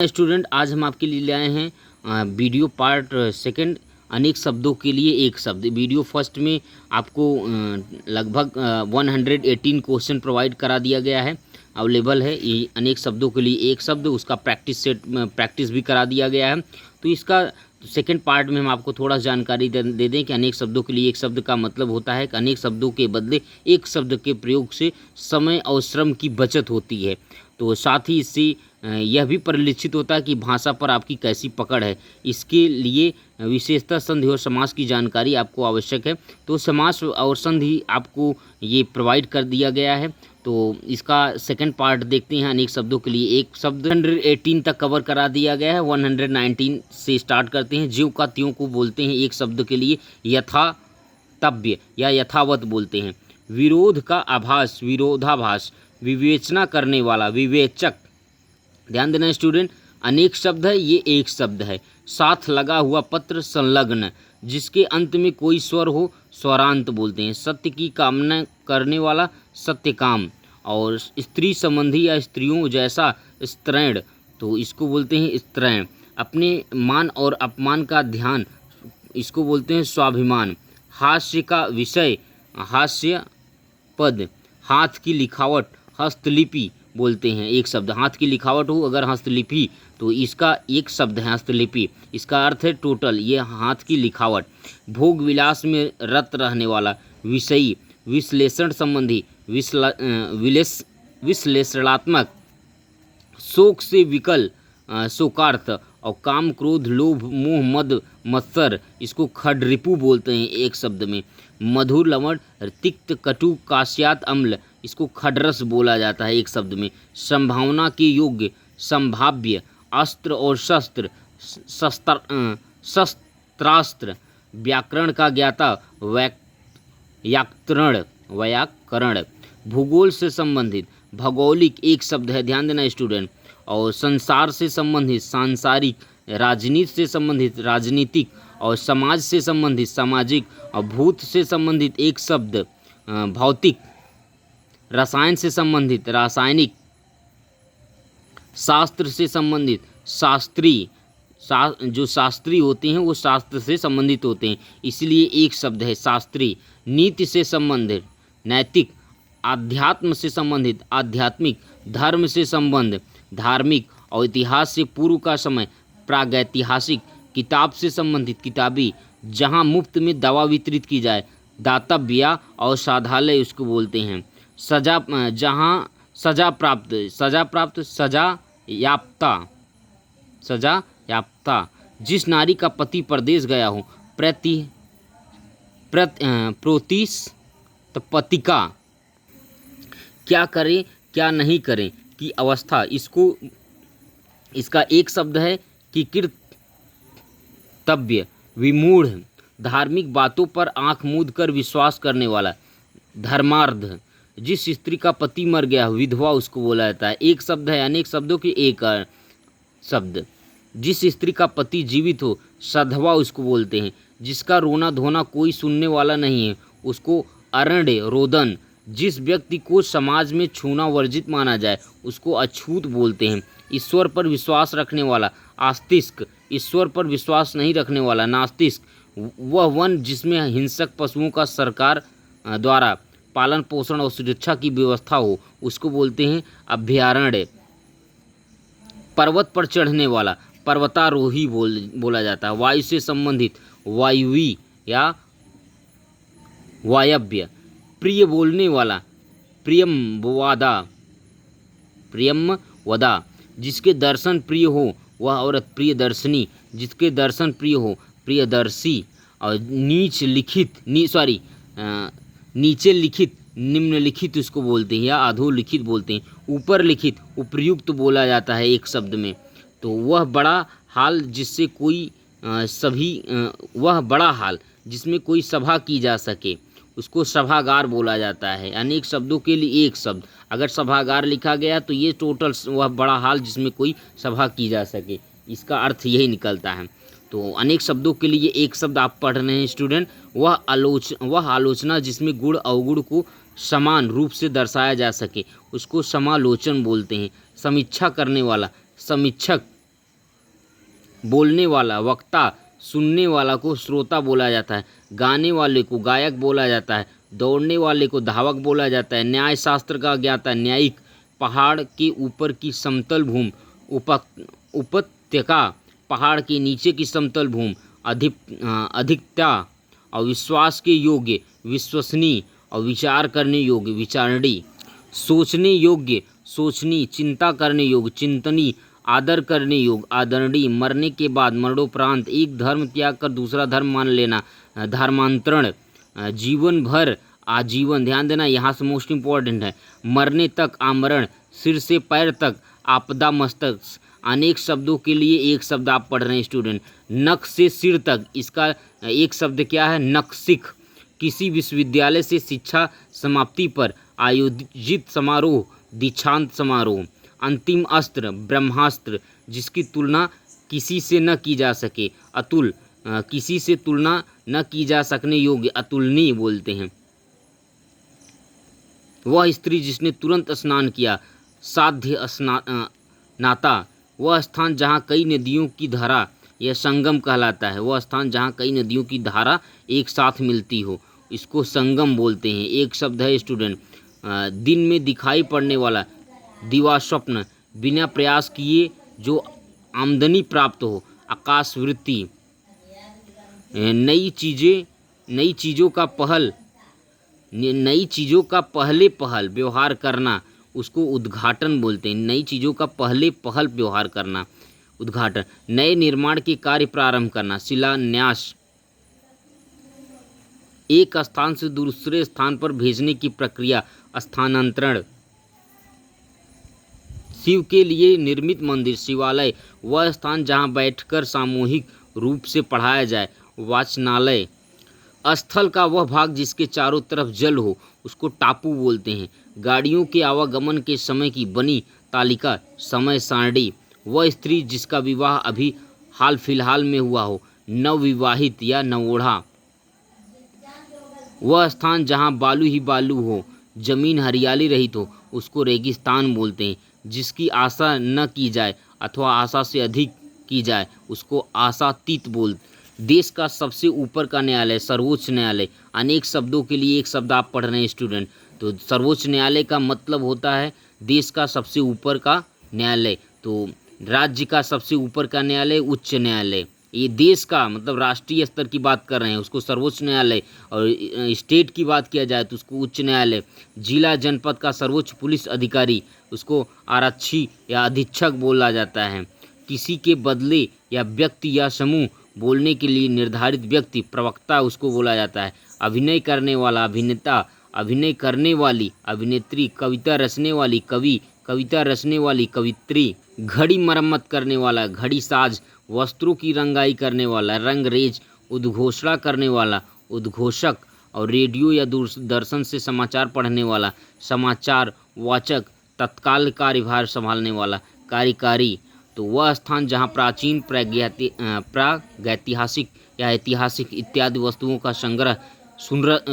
Student, आज हम आपके लिए ले आए हैं वीडियो पार्ट सेकंड अनेक शब्दों के लिए एक शब्द। वीडियो फर्स्ट में आपको लगभग 118 क्वेश्चन प्रोवाइड करा दिया गया है, अवेलेबल है। ये अनेक शब्दों के लिए एक शब्द, उसका प्रैक्टिस भी करा दिया गया है। तो इसका सेकंड पार्ट में हम आपको थोड़ा जानकारी दे दें कि अनेक शब्दों के लिए एक शब्द का मतलब होता है कि अनेक शब्दों के बदले एक शब्द के प्रयोग से समय और श्रम की बचत होती है। तो साथ ही इससे यह भी परिलक्षित होता है कि भाषा पर आपकी कैसी पकड़ है। इसके लिए विशेषतः संधि और समास की जानकारी आपको आवश्यक है। तो समास और संधि आपको ये प्रोवाइड कर दिया गया है। तो इसका सेकंड पार्ट देखते हैं। अनेक शब्दों के लिए एक शब्द 118 तक कवर करा दिया गया है। 119 से स्टार्ट करते हैं। ज्यों का त्यों को बोलते हैं एक शब्द के लिए यथातव्य या यथावत बोलते हैं। विरोध का आभास, विरोधाभास। विवेचना करने वाला, विवेचक। ध्यान देना स्टूडेंट, अनेक शब्द है, ये एक शब्द है। साथ लगा हुआ पत्र, संलग्न। जिसके अंत में कोई स्वर हो, स्वरांत बोलते हैं। सत्य की कामना करने वाला, सत्यकाम। और स्त्री संबंधी या स्त्रियों जैसा, स्त्रैण, तो इसको बोलते हैं स्त्रैण। अपने मान और अपमान का ध्यान, इसको बोलते हैं स्वाभिमान। हास्य का विषय, हास्य पद। हाथ की लिखावट, हस्तलिपि बोलते हैं एक शब्द। हाथ की लिखावट हो अगर हस्तलिपि, तो इसका एक शब्द है हस्तलिपि। इसका अर्थ है टोटल, ये हाथ की लिखावट। भोग विलास में रत रहने वाला, विषयी। विश्लेषण संबंधी, विश्लेषणात्मक। शोक से विकल, शोकार्थ। और काम, क्रोध, लोभ, मोह, मद, मत्सर, इसको खडरिपु बोलते हैं एक शब्द में। मधुर, लवण, तिक्त, कटु, काश्यात, अम्ल, इसको खडरस बोला जाता है एक शब्द में। संभावना के योग्य, संभाव्य। अस्त्र और शस्त्र, शस्त्रास्त्र। व्याकरण का ज्ञाता, व्याकरण। भूगोल से संबंधित, भौगोलिक एक शब्द है, ध्यान देना स्टूडेंट। और संसार से संबंधित, सांसारिक। राजनीति से संबंधित, राजनीतिक। और समाज से संबंधित, सामाजिक। और भूत से संबंधित एक शब्द, भौतिक। रसायन से संबंधित, रासायनिक। शास्त्र से संबंधित, शास्त्री। जो शास्त्री होते हैं वो शास्त्र से संबंधित होते हैं, इसलिए एक शब्द है शास्त्री। नीति से संबंधित, नैतिक। आध्यात्म से संबंधित, आध्यात्मिक। धर्म से संबंध, धार्मिक। और इतिहास से पूर्व का समय, प्रागैतिहासिक। किताब से संबंधित, किताबी। जहाँ मुफ्त में दवा वितरित की जाए, दातव्य। और साधालय उसको बोलते हैं। सजा, जहाँ सजा प्राप्त, सजा याप्ता। जिस नारी का पति परदेश गया हो, प्रोतिष्ठपतिका। क्या करें क्या नहीं करें की अवस्था, इसका एक शब्द है कि कर्तव्य। विमूढ़, धार्मिक बातों पर आंख मूंद कर विश्वास करने वाला, धर्मार्ध। जिस स्त्री का पति मर गया, विधवा उसको बोला जाता है। एक शब्द है, अनेक शब्दों के एक शब्द। जिस स्त्री का पति जीवित हो, सधवा उसको बोलते हैं। जिसका रोना धोना कोई सुनने वाला नहीं है, उसको अरण्य, रोदन। जिस व्यक्ति को समाज में छूना वर्जित माना जाए, उसको अछूत बोलते हैं। ईश्वर पर विश्वास रखने वाला, आस्तिक। ईश्वर पर विश्वास नहीं रखने वाला, नास्तिक। वह वन जिसमें हिंसक पशुओं का सरकार द्वारा पालन पोषण और सुरक्षा की व्यवस्था हो, उसको बोलते हैं अभयारण्य। पर्वत पर चढ़ने वाला, पर्वतारोही बोला जाता है। वायु से संबंधित, वायुवी या वायव्य। प्रिय बोलने वाला, प्रियमवदा। जिसके दर्शन प्रिय हो वह औरत, प्रियदर्शनी। जिसके दर्शन प्रिय हो, प्रियदर्शी। और नीचे लिखित, निम्नलिखित उसको बोलते हैं या अधोलिखित बोलते हैं। ऊपर लिखित, उपयुक्त बोला जाता है एक शब्द में। तो वह बड़ा हाल जिससे कोई वह बड़ा हाल जिसमें कोई सभा की जा सके, उसको सभागार बोला जाता है। अनेक शब्दों के लिए एक शब्द। अगर सभागार लिखा गया तो ये टोटल वह बड़ा हाल जिसमें कोई सभा की जा सके, इसका अर्थ यही निकलता है। तो अनेक शब्दों के लिए एक शब्द आप पढ़ रहे हैं स्टूडेंट। वह आलोचना जिसमें गुण अवगुण को समान रूप से दर्शाया जा सके, उसको समालोचन बोलते हैं। समीक्षा करने वाला, समीक्षक। बोलने वाला वक्ता, सुनने वाला को श्रोता बोला जाता है, गाने वाले को गायक बोला जाता है, दौड़ने वाले को धावक बोला जाता है, न्याय शास्त्र का ज्ञाता न्यायिक, पहाड़ के ऊपर की समतल भूमि उपत्यका, पहाड़ के नीचे की समतल भूमि अधिकता, और विश्वास के योग्य विश्वसनीय, और विचार करने योग्य विचारणी, सोचने योग्य सोचनी, चिंता करने योग्य चिंतनी, आदर करने योग्य आदरणीय, मरने के बाद मरणोपरांत एक धर्म त्याग कर दूसरा धर्म मान लेना धर्मांतरण, जीवन भर आजीवन, ध्यान देना यहाँ से मोस्ट इम्पॉर्टेंट है, मरने तक आमरण, सिर से पैर तक आपदा मस्तक। अनेक शब्दों के लिए एक शब्द आप पढ़ रहे हैं स्टूडेंट, नख से सिर तक, इसका एक शब्द क्या है नखशिख। किसी विश्वविद्यालय से शिक्षा समाप्ति पर आयोजित समारोह दीक्षांत समारोह। अंतिम अस्त्र ब्रह्मास्त्र, जिसकी तुलना किसी से न की जा सके अतुल, किसी से तुलना न की जा सकने योग्य अतुलनीय बोलते हैं। वह स्त्री जिसने तुरंत स्नान किया साध्य नाता, वह स्थान जहाँ कई नदियों की धारा यह संगम कहलाता है। वह स्थान जहाँ कई नदियों की धारा एक साथ मिलती हो, इसको संगम बोलते हैं। एक शब्द है स्टूडेंट, दिन में दिखाई पड़ने वाला दिवास्वप्न, बिना प्रयास किए जो आमदनी प्राप्त हो आकाशवृत्ति, नई चीज़ों का पहल व्यवहार करना, उसको उद्घाटन बोलते हैं। नई चीज़ों का पहल व्यवहार करना उद्घाटन, नए निर्माण के कार्य प्रारंभ करना शिलान्यास, एक स्थान से दूसरे स्थान पर भेजने की प्रक्रिया स्थानांतरण, शिव के लिए निर्मित मंदिर शिवालय, वह स्थान जहाँ बैठकर सामूहिक रूप से पढ़ाया जाए वाचनालय, स्थल का वह भाग जिसके चारों तरफ जल हो उसको टापू बोलते हैं। गाड़ियों के आवागमन के समय की बनी तालिका समय सारणी, वह स्त्री जिसका विवाह अभी हाल फिलहाल में हुआ हो नवविवाहित या नवोढ़ा, वह स्थान जहाँ बालू ही बालू हो जमीन हरियाली रहित हो उसको रेगिस्तान बोलते हैं। जिसकी आशा न की जाए अथवा आशा से अधिक की जाए उसको आशातीत बोलते। देश का सबसे ऊपर का न्यायालय सर्वोच्च न्यायालय, अनेक शब्दों के लिए एक शब्द आप पढ़ रहे हैं स्टूडेंट। तो सर्वोच्च न्यायालय का मतलब होता है देश का सबसे ऊपर का न्यायालय, तो राज्य का सबसे ऊपर का न्यायालय उच्च न्यायालय, ये देश का मतलब राष्ट्रीय स्तर की बात कर रहे हैं उसको सर्वोच्च न्यायालय, और स्टेट की बात किया जाए तो उसको उच्च न्यायालय। जिला जनपद का सर्वोच्च पुलिस अधिकारी उसको आरक्षी या अधीक्षक बोला जाता है। किसी के बदले या व्यक्ति या समूह बोलने के लिए निर्धारित व्यक्ति प्रवक्ता उसको बोला जाता है। अभिनय करने वाला अभिनेता, अभिनय करने वाली अभिनेत्री, कविता रचने वाली कवि, कविता रचने वाली कवित्री, घड़ी मरम्मत करने वाला घड़ी साज, वस्त्रों की रंगाई करने वाला रंगरेज, उद्घोषणा करने वाला उद्घोषक, और रेडियो या दूरदर्शन से समाचार पढ़ने वाला समाचार वाचक, तत्काल कार्यभार संभालने वाला कार्यकारी। तो वह स्थान जहाँ प्राचीन प्रागैतिहासिक या ऐतिहासिक इत्यादि वस्तुओं का संग्रह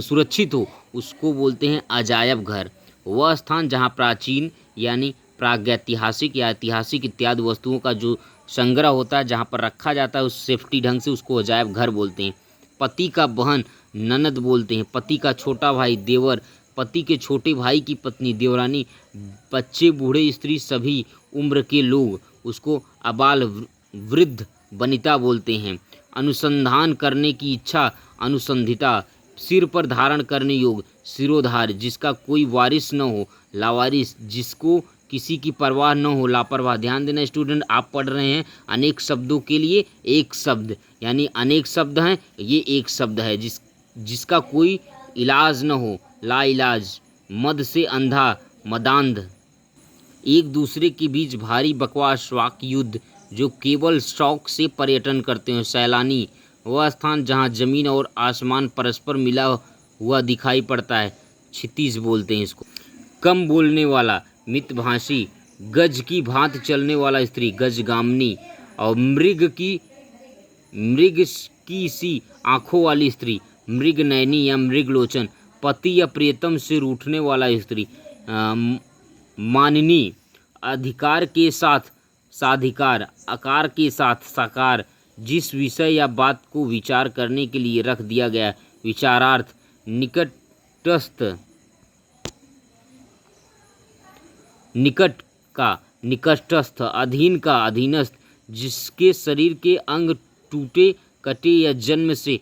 सुरक्षित हो उसको बोलते हैं अजायब घर। वह स्थान जहाँ प्राचीन यानी प्रागैतिहासिक या ऐतिहासिक इत्यादि वस्तुओं का जो संग्रह होता है जहाँ पर रखा जाता है उस सेफ्टी ढंग से उसको अजायब घर बोलते हैं। पति का बहन ननद बोलते हैं। पति का छोटा भाई देवर, पति के छोटे भाई की पत्नी देवरानी, बच्चे बूढ़े स्त्री सभी उम्र के लोग उसको अबाल वृद्ध वनिता बोलते हैं। अनुसंधान करने की इच्छा अनुसंधिता, सिर पर धारण करने योग्य सिरोधार, जिसका कोई वारिस न हो लावारिस, जिसको किसी की परवाह न हो लापरवाह। ध्यान देना स्टूडेंट, आप पढ़ रहे हैं अनेक शब्दों के लिए एक शब्द, यानी अनेक शब्द हैं ये एक शब्द है जिसका कोई इलाज न हो लाइलाज, मद से अंधा मदांध, एक दूसरे के बीच भारी बकवास वाक युद्ध, जो केवल शौक से पर्यटन करते हैं सैलानी, वह स्थान जहाँ जमीन और आसमान परस्पर मिला हुआ दिखाई पड़ता है क्षितिज बोलते हैं इसको। कम बोलने वाला मितभाषी, गज की भांति चलने वाला स्त्री गजगामिनी, और मृग की सी आँखों वाली स्त्री मृगनयनी या मृगलोचन, पति या प्रियतम से रूठने वाला स्त्री मानिनी, अधिकार के साथ साधिकार, आकार के साथ साकार, जिस विषय या बात को विचार करने के लिए रख दिया गया, विचारार्थ, निकटस्थ, निकट का निकटस्थ, अधीन का अधीनस्थ, जिसके शरीर के अंग टूटे कटे या जन्म से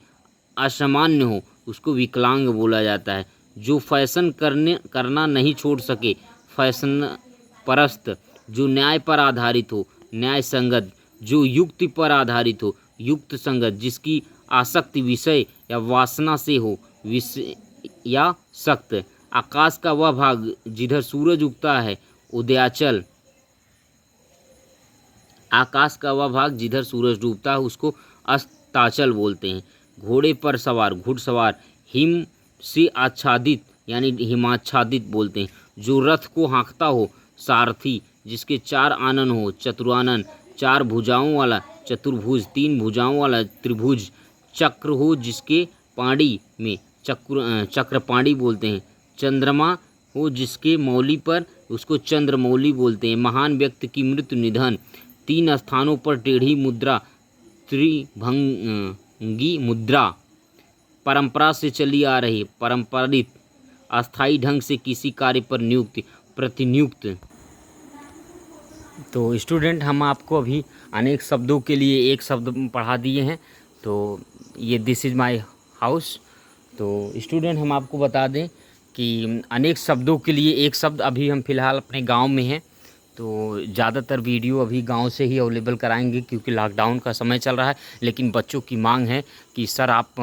असामान्य हो उसको विकलांग बोला जाता है। जो फैशन करना नहीं छोड़ सके, फैशन परस्त, जो न्याय पर आधारित हो, न्याय संगत, जो युक्ति पर आधारित हो, युक्त संगत, जिसकी आसक्ति विषय या वासना से हो, विषय या सक्त, आकाश का वह भाग जिधर सूरज उगता है, उदयाचल, आकाश का वह भाग जिधर सूरज डूबता है उसको अस्ताचल बोलते हैं। घोड़े पर सवार, घुड़सवार, हिम से आच्छादित यानी हिमाच्छादित बोलते हैं। जो रथ को हाँकता हो, सारथी, जिसके चार आनन हो, चतुरानन, चार भुजाओं वाला चतुर्भुज, तीन भुजाओं वाला त्रिभुज, चक्र हो जिसके पाणी में चक्रपाणी बोलते हैं। चंद्रमा हो जिसके मौली पर उसको चंद्रमौली बोलते हैं। महान व्यक्ति की मृत्यु, निधन, तीन स्थानों पर टेढ़ी मुद्रा, त्रिभंगी मुद्रा, परंपरा से चली आ रही, परंपरित, अस्थायी ढंग से किसी कार्य पर नियुक्त, प्रतिनियुक्त। तो स्टूडेंट, हम आपको अभी अनेक शब्दों के लिए एक शब्द पढ़ा दिए हैं। तो ये दिस इज़ माय हाउस। तो स्टूडेंट, हम आपको बता दें कि अनेक शब्दों के लिए एक शब्द अभी हम फ़िलहाल अपने गांव में हैं। तो ज़्यादातर वीडियो अभी गांव से ही अवेलेबल कराएंगे क्योंकि लॉकडाउन का समय चल रहा है। लेकिन बच्चों की मांग है कि सर आप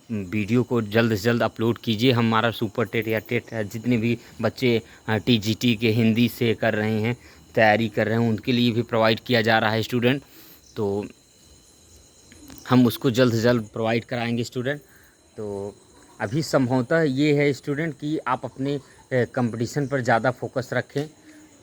वीडियो को जल्द से जल्द अपलोड कीजिए। हमारा सुपर टेट या टेट जितने भी बच्चे टीजीटी के हिंदी से कर रहे हैं, तैयारी कर रहे हैं, उनके लिए भी प्रोवाइड किया जा रहा है स्टूडेंट। तो हम उसको जल्द से जल्द प्रोवाइड कराएंगे स्टूडेंट। तो अभी संभवतः ये है स्टूडेंट कि आप अपने कंपटीशन पर ज़्यादा फोकस रखें।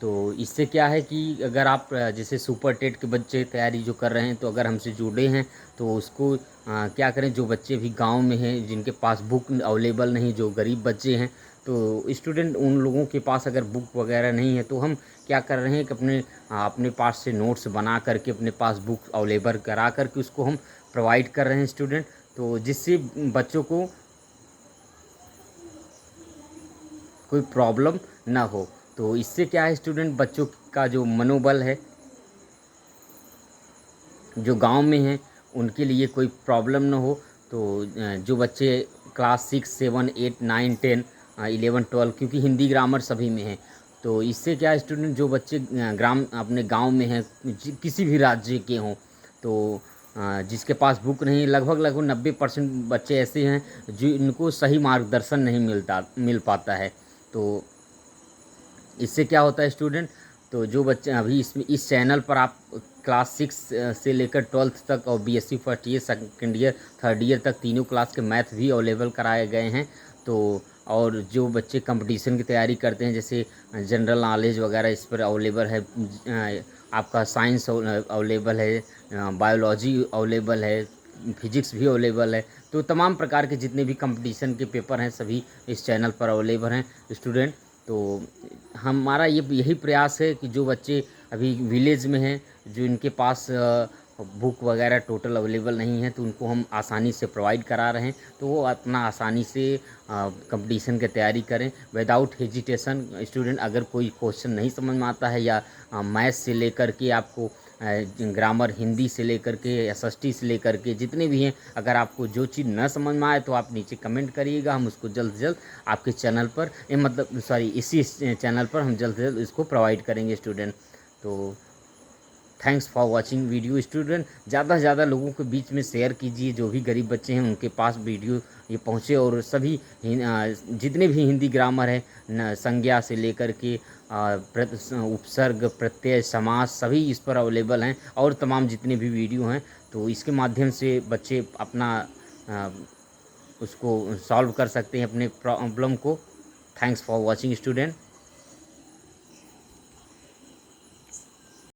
तो इससे क्या है कि अगर आप जैसे सुपर टेट के बच्चे तैयारी जो कर रहे हैं, तो अगर हमसे जुड़े हैं तो उसको क्या करें, जो बच्चे भी गांव में हैं जिनके पास बुक अवेलेबल नहीं, जो गरीब बच्चे हैं, तो स्टूडेंट उन लोगों के पास अगर बुक वगैरह नहीं है तो हम क्या कर रहे हैं कि अपने पास से नोट्स बना करके अपने पास बुक अवेलेबल करा करके उसको हम प्रोवाइड कर रहे हैं स्टूडेंट। तो जिससे बच्चों को कोई प्रॉब्लम ना हो। तो इससे क्या है स्टूडेंट, बच्चों का जो मनोबल है, जो गांव में हैं उनके लिए कोई प्रॉब्लम ना हो। तो जो बच्चे क्लास 6, 7, 8, 9, 10, 11, 12, क्योंकि हिंदी ग्रामर सभी में है, तो इससे क्या है स्टूडेंट, जो बच्चे अपने गांव में हैं, किसी भी राज्य के हों, तो जिसके पास बुक नहीं, लगभग 90% बच्चे ऐसे हैं जो इनको सही मार्गदर्शन नहीं मिल पाता है। तो इससे क्या होता है स्टूडेंट, तो जो बच्चे अभी इस चैनल पर आप क्लास 6 से लेकर 12th तक और BSc first year, second year, third year तक तीनों क्लास के मैथ भी अवेलेबल कराए गए हैं। तो और जो बच्चे कंपटीशन की तैयारी करते हैं, जैसे जनरल नॉलेज वगैरह, इस पर अवेलेबल है। आपका साइंस अवेलेबल है, बायोलॉजी अवेलेबल है, फिजिक्स भी अवेलेबल है। तो तमाम प्रकार के जितने भी कंपटीशन के पेपर हैं सभी इस चैनल पर अवेलेबल हैं स्टूडेंट। तो हमारा यही प्रयास है कि जो बच्चे अभी विलेज में हैं, जो इनके पास बुक वगैरह टोटल अवेलेबल नहीं है, तो उनको हम आसानी से प्रोवाइड करा रहे हैं। तो वो अपना आसानी से कंपटीशन की तैयारी करें विदाउट हेजिटेशन। स्टूडेंट, अगर कोई क्वेश्चन नहीं समझ में आता है या मैथ से लेकर के आपको ग्रामर, हिंदी से लेकर के एसएसटी से लेकर के जितने भी हैं, अगर आपको जो चीज़ न समझ में आए तो आप नीचे कमेंट करिएगा। हम उसको जल्द से जल्द आपके चैनल पर इसी चैनल पर हम जल्द से जल्द इसको प्रोवाइड करेंगे स्टूडेंट। तो thanks for watching video student. ज़्यादा से ज़्यादा लोगों के बीच में शेयर कीजिए, जो भी गरीब बच्चे हैं उनके पास वीडियो ये पहुँचे। और सभी जितने भी हिंदी ग्रामर है, संज्ञा से लेकर के उपसर्ग, प्रत्यय, समास, सभी इस पर अवेलेबल हैं। और तमाम जितने भी वीडियो हैं, तो इसके माध्यम से बच्चे अपना उसको सॉल्व कर सकते हैं अपने प्रॉब्लम को। Thanks for watching student.